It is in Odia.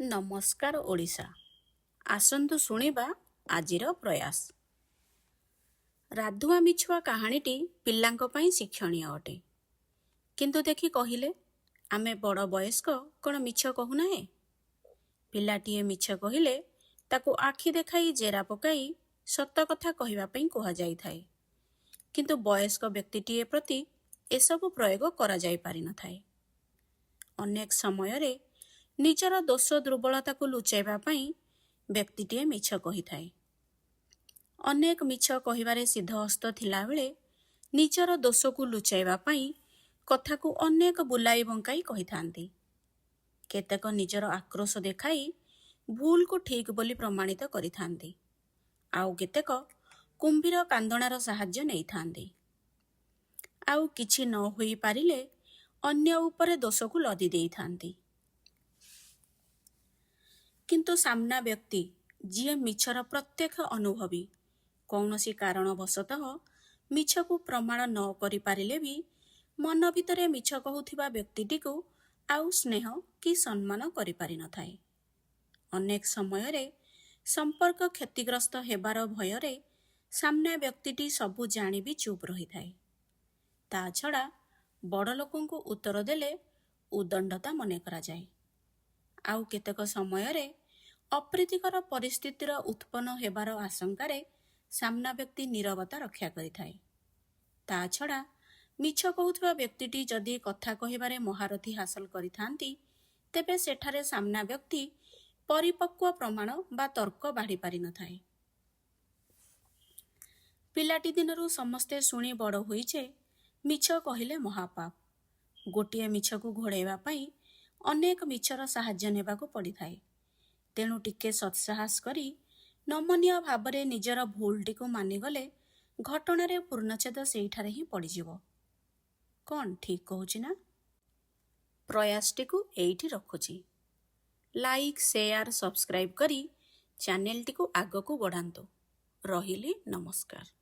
ନମସ୍କାର ଓଡ଼ିଶା। ଆସନ୍ତୁ ଶୁଣିବା ଆଜିର ପ୍ରୟାସ। ରାଧୁଆ ମିଛୁଆ କାହାଣୀଟି ପିଲାଙ୍କ ପାଇଁ ଶିକ୍ଷଣୀୟ ଅଟେ। କିନ୍ତୁ ଦେଖି କହିଲେ, ଆମେ ବଡ଼ ବୟସ୍କ କ'ଣ ମିଛ କହୁନାହେଁ? ପିଲାଟିଏ ମିଛ କହିଲେ ତାକୁ ଆଖି ଦେଖାଇ ଜେରା ପକାଇ ସତ କଥା କହିବା ପାଇଁ କୁହାଯାଇଥାଏ। କିନ୍ତୁ ବୟସ୍କ ବ୍ୟକ୍ତିଟିଏ ପ୍ରତି ଏସବୁ ପ୍ରୟୋଗ କରାଯାଇ ପାରିନଥାଏ। ଅନେକ ସମୟରେ ନିଜର ଦୋଷ ଦୁର୍ବଳତାକୁ ଲୁଚାଇବା ପାଇଁ ବ୍ୟକ୍ତିଟିଏ ମିଛ କହିଥାଏ। ଅନେକ ମିଛ କହିବାରେ ସିଦ୍ଧହସ୍ତ ଥିଲାବେଳେ ନିଜର ଦୋଷକୁ ଲୁଚାଇବା ପାଇଁ କଥାକୁ ଅନେକ ବୁଲାଇ ବଙ୍କାଇ କହିଥାନ୍ତି। କେତେକ ନିଜର ଆକ୍ରୋଶ ଦେଖାଇ ଭୁଲକୁ ଠିକ୍ ବୋଲି ପ୍ରମାଣିତ କରିଥାନ୍ତି। ଆଉ କେତେକ କୁମ୍ଭୀର କାନ୍ଦଣାର ସାହାଯ୍ୟ ନେଇଥାନ୍ତି। ଆଉ କିଛି ନ ହୋଇପାରିଲେ ଅନ୍ୟ ଉପରେ ଦୋଷକୁ ଲଦି ଦେଇଥାନ୍ତି। କିନ୍ତୁ ସାମ୍ନା ବ୍ୟକ୍ତି ଯିଏ ମିଛର ପ୍ରତ୍ୟକ୍ଷ ଅନୁଭବୀ, କୌଣସି କାରଣବଶତଃ ମିଛକୁ ପ୍ରମାଣ ନ କରିପାରିଲେ ବି ମନ ଭିତରେ ମିଛ କହୁଥିବା ବ୍ୟକ୍ତିଟିକୁ ଆଉ ସ୍ନେହ କି ସମ୍ମାନ କରିପାରିନଥାଏ। ଅନେକ ସମୟରେ ସମ୍ପର୍କ କ୍ଷତିଗ୍ରସ୍ତ ହେବାର ଭୟରେ ସାମ୍ନା ବ୍ୟକ୍ତିଟି ସବୁ ଜାଣି ବି ଚୁପ୍ ରହିଥାଏ। ତା ଛଡ଼ା ବଡ଼ ଲୋକଙ୍କୁ ଉତ୍ତର ଦେଲେ ଉଦଣ୍ଡତା ମନେ କରାଯାଏ। ଆଉ କେତେକ ସମୟରେ ଅପ୍ରୀତିକର ପରିସ୍ଥିତିର ଉତ୍ପନ୍ନ ହେବାର ଆଶଙ୍କାରେ ସାମ୍ନା ବ୍ୟକ୍ତି ନୀରବତା ରକ୍ଷା କରିଥାଏ। ତା ଛଡ଼ା ମିଛ କହୁଥିବା ବ୍ୟକ୍ତିଟି ଯଦି କଥା କହିବାରେ ମହାରଥୀ ହାସଲ କରିଥାନ୍ତି, ତେବେ ସେଠାରେ ସାମ୍ନା ବ୍ୟକ୍ତି ପରିପକ୍ୱ ପ୍ରମାଣ ବା ତର୍କ ବାଢ଼ି ପାରିନଥାଏ। ପିଲାଟି ଦିନରୁ ସମସ୍ତେ ଶୁଣି ବଡ଼ ହୋଇଛେ, ମିଛ କହିଲେ ମହାପାପ। ଗୋଟିଏ ମିଛକୁ ଘୋଡ଼ାଇବା ପାଇଁ ଅନେକ ମିଛର ସାହାଯ୍ୟ ନେବାକୁ ପଡ଼ିଥାଏ। ତେଣୁ ଟିକେ ସତ୍ସାହସ କରି ନମନୀୟ ଭାବରେ ନିଜର ଭୁଲଟିକୁ ମାନିଗଲେ ଘଟଣାରେ ପୂର୍ଣ୍ଣଚ୍ଛେଦ ସେଇଠାରେ ହିଁ ପଡ଼ିଯିବ। କ'ଣ ଠିକ୍ କହୁଛି ନା? ପ୍ରୟାସଟିକୁ ଏଇଠି ରଖୁଛି। ଲାଇକ୍, ସେୟାର, ସବସ୍କ୍ରାଇବ୍ କରି ଚ୍ୟାନେଲଟିକୁ ଆଗକୁ ବଢ଼ାନ୍ତୁ। ରହିଲି, ନମସ୍କାର।